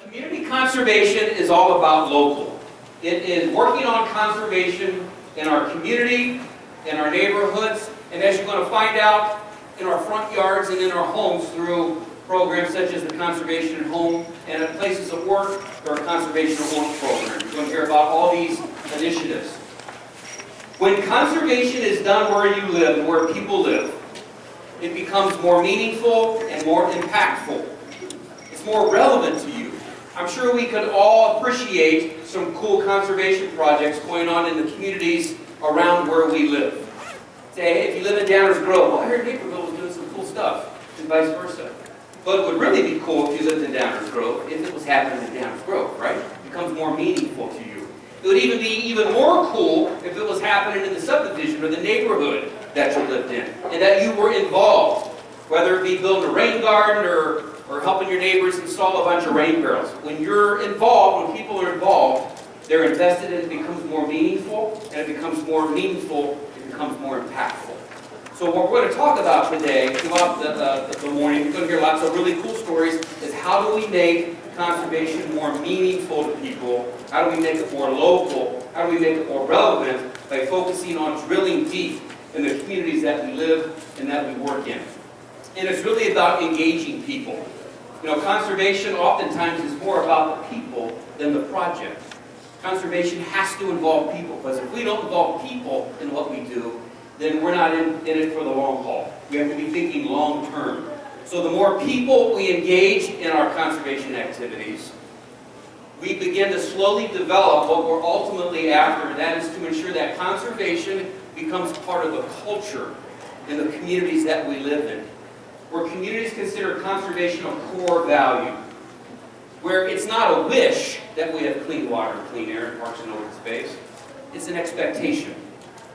Community conservation is all about local. It is working on conservation in our community, in our neighborhoods, and as you're going to find out, in our front yards and in our homes through programs such as the Conservation at Home, and at places of work, there are Conservation at Home programs. You're going to hear about all these initiatives. When conservation is done where you live and where people live, it becomes more meaningful and more impactful. It's more relevant to you. I'm sure we could all appreciate some cool conservation projects going on in the communities around where we live. Say, hey, if you live in Downers Grove, well, I heard Naperville was doing some cool stuff, and vice versa. But it would really be cool if you lived in Downers Grove, if it was happening in Downers Grove, right? It becomes more meaningful to you. It would even be even more cool if it was happening in the subdivision or the neighborhood that you lived in, and that you were involved, whether it be building a rain garden or helping your neighbors install a bunch of rain barrels. When you're involved, when people are involved, they're invested and it becomes more meaningful, and it becomes more meaningful, it becomes more impactful. So what we're going to talk about today, throughout the morning, you're going to hear lots of really cool stories, is how do we make conservation more meaningful to people? How do we make it more local? How do we make it more relevant by focusing on drilling deep in the communities that we live and that we work in? And it's really about engaging people. You know, conservation oftentimes is more about the people than the project. Conservation has to involve people, because if we don't involve people in what we do, then we're not in it for the long haul. We have to be thinking long term. So the more people we engage in our conservation activities, we begin to slowly develop what we're ultimately after, and that is to ensure that conservation becomes part of the culture in the communities that we live in. Where communities consider conservation a core value. Where it's not a wish that we have clean water, clean air, and parks and open space. It's an expectation.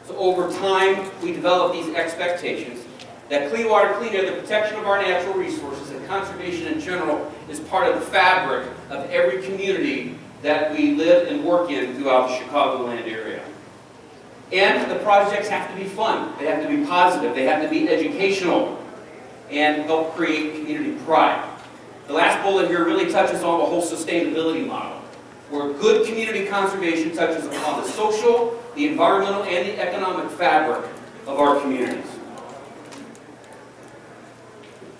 So over time, we develop these expectations that clean water, clean air, the protection of our natural resources, and conservation in general is part of the fabric of every community that we live and work in throughout the Chicagoland area. And the projects have to be fun. They have to be positive. They have to be educational and help create community pride. The last bullet here really touches on the whole sustainability model, where good community conservation touches upon the social, the environmental, and the economic fabric of our communities.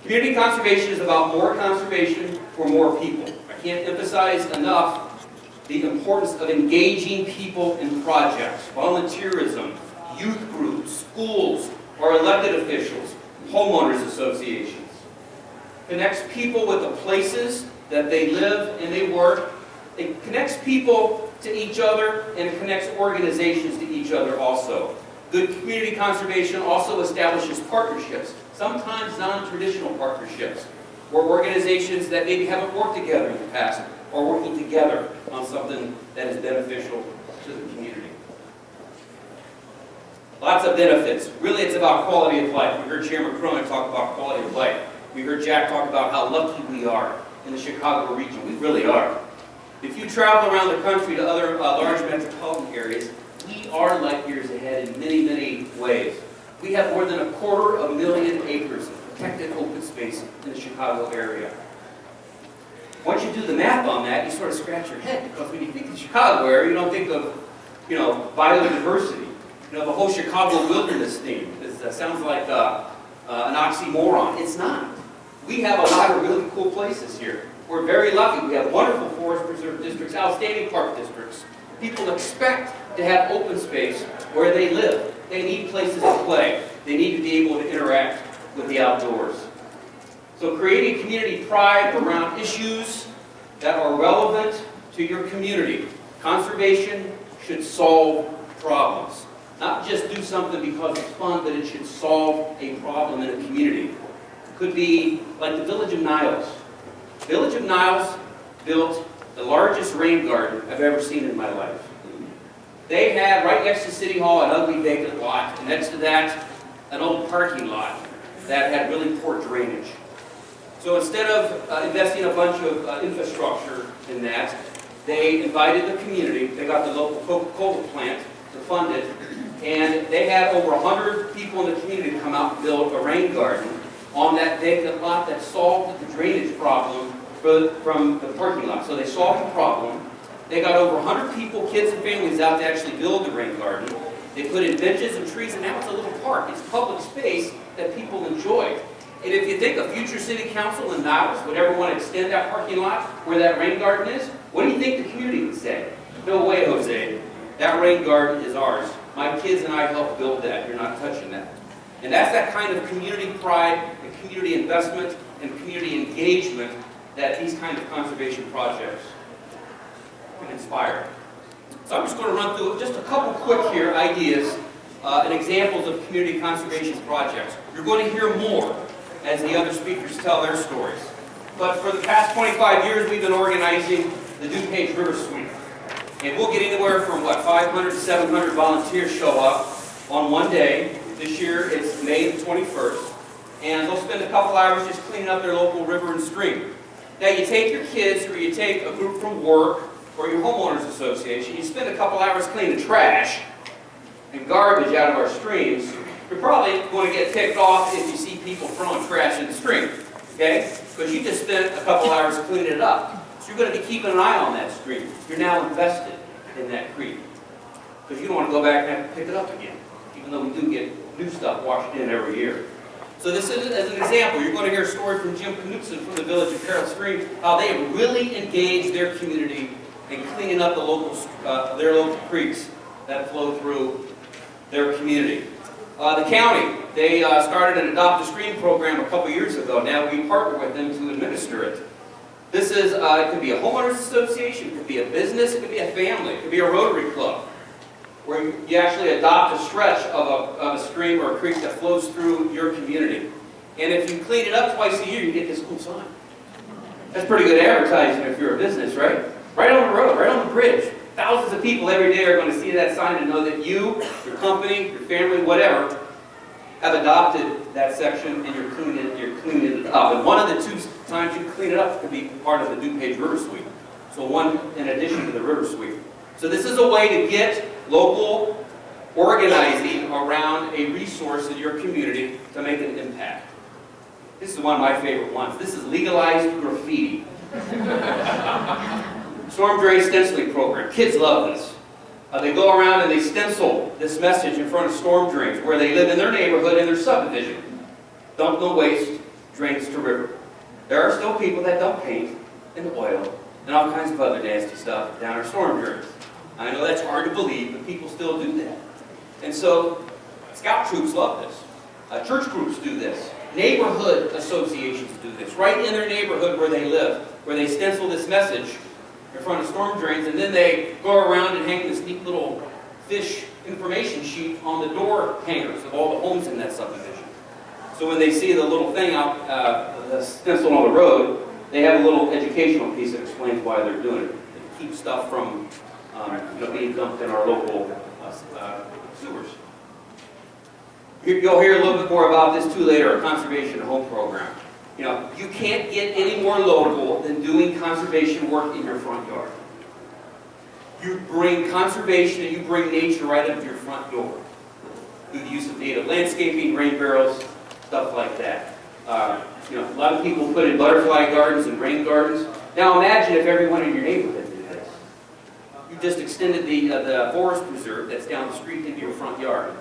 Community conservation is about more conservation for more people. I can't emphasize enough the importance of engaging people in projects, volunteerism, youth groups, schools, our elected officials, homeowners associations. Connects people with the places that they live and they work. It connects people to each other, and it connects organizations to each other also. Good community conservation also establishes partnerships, sometimes non-traditional partnerships, where organizations that maybe haven't worked together in the past are working together on something that is beneficial to the community. Lots of benefits. Really, it's about quality of life. We heard Chairman Cronin talk about quality of life. We heard Jack talk about how lucky we are in the Chicago region. We really are. If you travel around the country to other large metropolitan areas, we are light years ahead in many, many ways. We have more than 250,000 acres of protected open space in the Chicago area. Once you do the math on that, you sort of scratch your head, because when you think of the Chicago area, you don't think of, biodiversity. The whole Chicago wilderness theme. That sounds like an oxymoron. It's not. We have a lot of really cool places here. We're very lucky. We have wonderful forest preserve districts, outstanding park districts. People expect to have open space where they live. They need places to play. They need to be able to interact with the outdoors. So creating community pride around issues that are relevant to your community. Conservation should solve problems. Not just do something because it's fun, but it should solve a problem in a community. It could be like the Village of Niles. Village of Niles built the largest rain garden I've ever seen in my life. They had, right next to City Hall, an ugly vacant lot, and next to that, an old parking lot that had really poor drainage. So instead of investing a bunch of infrastructure in that, they invited the community. They got the local Coca-Cola plant to fund it, and they had over 100 people in the community come out and build a rain garden on that vacant lot that solved the drainage problem from the parking lot. So they solved the problem. They got over 100 people, kids and families out to actually build the rain garden. They put in benches and trees, and now it's a little park. It's public space that people enjoy. And if you think a future city council in Niles would ever want to extend that parking lot where that rain garden is, what do you think the community would say? No way, Jose. That rain garden is ours. My kids and I helped build that. You're not touching that. And that's that kind of community pride and community investment and community engagement that these kind of conservation projects can inspire. So I'm just going to run through just a couple quick here ideas and examples of community conservation projects. You're going to hear more as the other speakers tell their stories. But for the past 25 years, we've been organizing the DuPage River Sweep. And we'll get anywhere from, 500 to 700 volunteers show up on one day. This year, it's May the 21st. And they'll spend a couple hours just cleaning up their local river and stream. Now, you take your kids, or you take a group from work, or your homeowners association, you spend a couple hours cleaning trash and garbage out of our streams, you're probably going to get ticked off if you see people throwing trash in the stream, okay? Because you just spent a couple hours cleaning it up. So you're going to be keeping an eye on that stream. You're now invested in that creek. Because you don't want to go back and have to pick it up again, even though we do get new stuff washed in every year. So this is, as an example, you're going to hear a story from Jim Knutson from the village of Carroll Stream, how they have really engaged their community in cleaning up their local creeks that flow through their community. The county, they started an Adopt a Stream program a couple years ago. Now we partner with them to administer it. This is, it could be a homeowners association, it could be a business, it could be a family, it could be a Rotary Club, where you actually adopt a stretch of a stream or a creek that flows through your community. And if you clean it up twice a year, you get this cool sign. That's pretty good advertising if you're a business, right? Right on the road, right on the bridge. Thousands of people every day are going to see that sign and know that you, your company, your family, whatever, have adopted that section and you're cleaning it up. And one of the two times you clean it up could be part of the DuPage River Sweep. So one in addition to the River Sweep. So this is a way to get local organizing around a resource in your community to make an impact. This is one of my favorite ones. This is legalized graffiti. Storm drain stenciling program. Kids love this. They go around and they stencil this message in front of storm drains where they live in their neighborhood and their subdivision. Dump no waste, drains to river. There are still people that dump paint and oil and all kinds of other nasty stuff down our storm drains. I know that's hard to believe, but people still do that. And so, scout troops love this. Church groups do this. Neighborhood associations do this. Right in their neighborhood where they live, where they stencil this message in front of storm drains, and then they go around and hang this neat little fish information sheet on the door hangers of all the homes in that subdivision. So when they see the little thing out, the stencil on the road, they have a little educational piece that explains why they're doing it. It keeps stuff from being dumped in our local sewers. You'll hear a little bit more about this too later, a conservation home program. You can't get any more local than doing conservation work in your front yard. You bring conservation and you bring nature right up to your front door through the use of native landscaping, rain barrels, stuff like that. A lot of people put in butterfly gardens and rain gardens. Now imagine if everyone in your neighborhood did this. You just extended the forest preserve that's down the street into your front yard.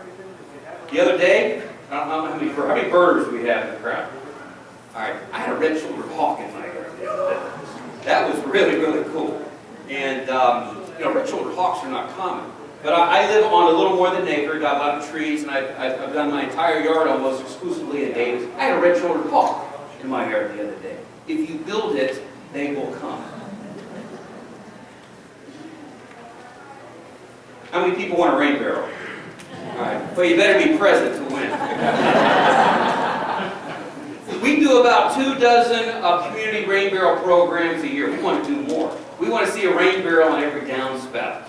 The other day, I don't know how many birds we have in the crowd. All right, I had a red-shouldered hawk in my yard the other day. That was really, really cool. And, red-shouldered hawks are not common. But I live on a little more than an acre, got a lot of trees, and I've done my entire yard almost exclusively in natives. I had a red-shouldered hawk in my yard the other day. If you build it, they will come. How many people want a rain barrel? All right, well, you better be present to win. We do about 24 community rain barrel programs a year. We want to do more. We want to see a rain barrel on every downspout.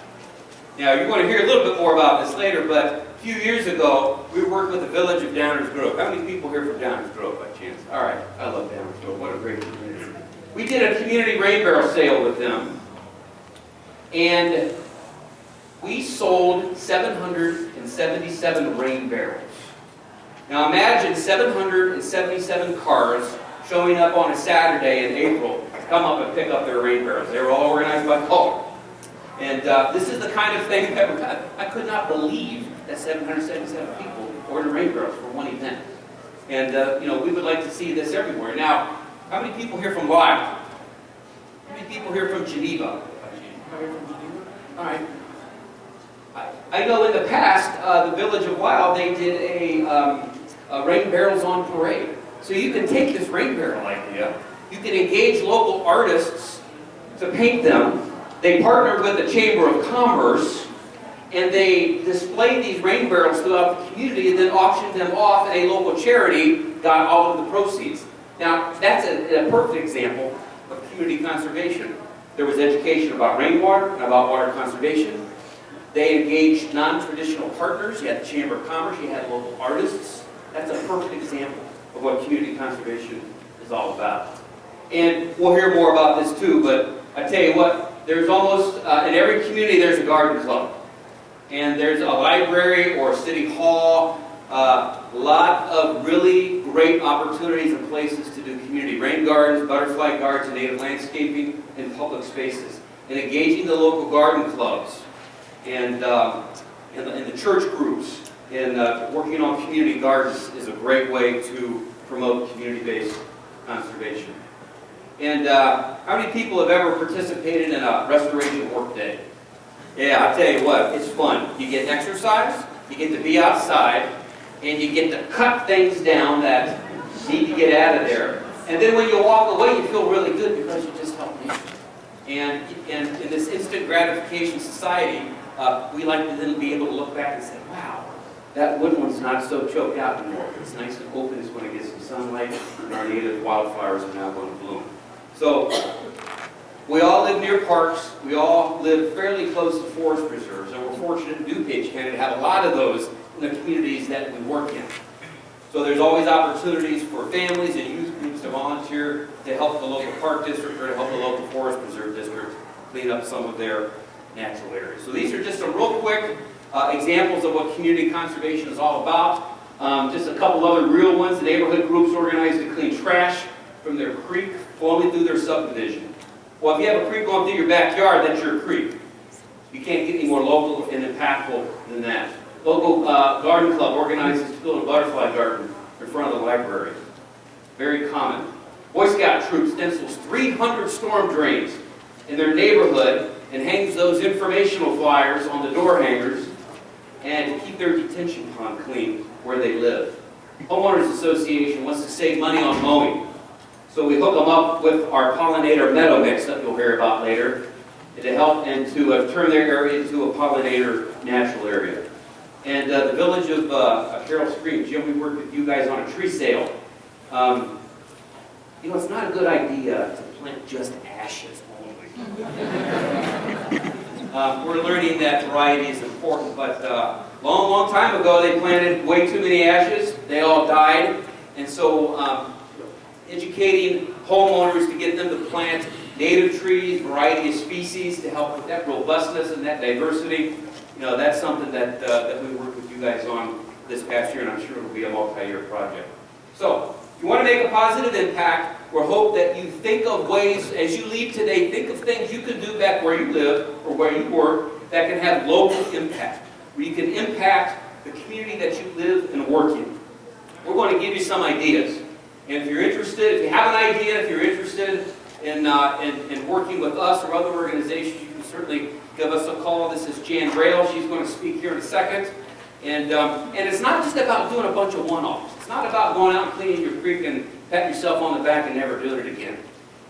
Now, you're going to hear a little bit more about this later, but a few years ago, we worked with the village of Downers Grove. How many people here from Downers Grove by chance? All right, I love Downers Grove. What a great community. We did a community rain barrel sale with them, and we sold 777 rain barrels. Now imagine 777 cars showing up on a Saturday in April to come up and pick up their rain barrels. They were all organized by color. And this is the kind of thing that I could not believe that 777 people ordered rain barrels for one event. And we would like to see this everywhere. Now, how many people here from Lyle? How many people here from Geneva? All right. I know in the past, the Village of Lyle, they did a rain barrels on parade. So you can take this rain barrel idea, you can engage local artists to paint them. They partnered with the Chamber of Commerce, and they displayed these rain barrels throughout the community and then auctioned them off, and a local charity got all of the proceeds. Now, that's a perfect example of community conservation. There was education about rainwater and about water conservation. They engaged non-traditional partners. You had the Chamber of Commerce, you had local artists. That's a perfect example of what community conservation is all about. And we'll hear more about this too, but I tell you what, there's almost, in every community there's a garden club. And there's a library or a city hall, a lot of really great opportunities and places to do community rain gardens, butterfly gardens, native landscaping, and public spaces. And engaging the local garden clubs and the church groups and working on community gardens is a great way to promote community-based conservation. And how many people have ever participated in a restoration work day? Yeah, I'll tell you what, it's fun. You get exercise, you get to be outside, and you get to cut things down that need to get out of there. And then when you walk away, you feel really good because you just helped nature. And in this instant gratification society, we like to then be able to look back and say, wow, that wood one's not so choked out anymore. It's nice and open. It's going to get some sunlight, and our native wildflowers are now going to bloom. So we all live near parks. We all live fairly close to forest preserves, and we're fortunate in DuPage County to have a lot of those in the communities that we work in. So there's always opportunities for families and youth groups to volunteer to help the local park district or to help the local forest preserve district clean up some of their natural areas. So these are just some real quick examples of what community conservation is all about. Just a couple other real ones. The neighborhood groups organized to clean trash from their creek flowing through their subdivision. Well, if you have a creek going through your backyard, that's your creek. You can't get any more local and impactful than that. Local garden club organizes to build a butterfly garden in front of the library. Very common. Boy Scout troop stencils 300 storm drains in their neighborhood and hangs those informational flyers on the door hangers and keep their detention pond clean where they live. Homeowners Association wants to save money on mowing. So we hook them up with our pollinator meadow mix that you'll hear about later to help and to turn their area into a pollinator natural area. And the village of Carroll Stream, Jim, we worked with you guys on a tree sale. It's not a good idea to plant just ashes only. We're learning that variety is important, but long time ago they planted way too many ashes. They all died. And so educating homeowners to get them to plant native trees, variety of species to help with that robustness and that diversity, that's something that we worked with you guys on this past year, and I'm sure it'll be a multi-year project. So, if you want to make a positive impact, we hope that you think of ways, as you leave today, think of things you can do back where you live or where you work that can have local impact, where you can impact the community that you live and work in. We're going to give you some ideas. And if you're interested, if you have an idea, if you're interested in working with us or other organizations, you can certainly give us a call. This is Jan Braille. She's going to speak here in a second. And it's not just about doing a bunch of one-offs. It's not about going out and cleaning your creek and patting yourself on the back and never doing it again.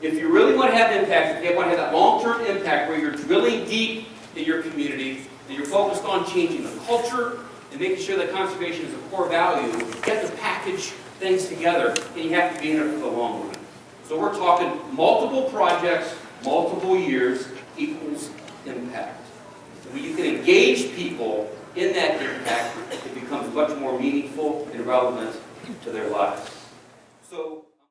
If you really want to have impact, if you want to have that long-term impact where you're drilling deep in your community and you're focused on changing the culture and making sure that conservation is a core value, you have to package things together, and you have to be in it for the long run. So we're talking multiple projects, multiple years equals impact. When you can engage people in that impact, it becomes much more meaningful and relevant to their lives. So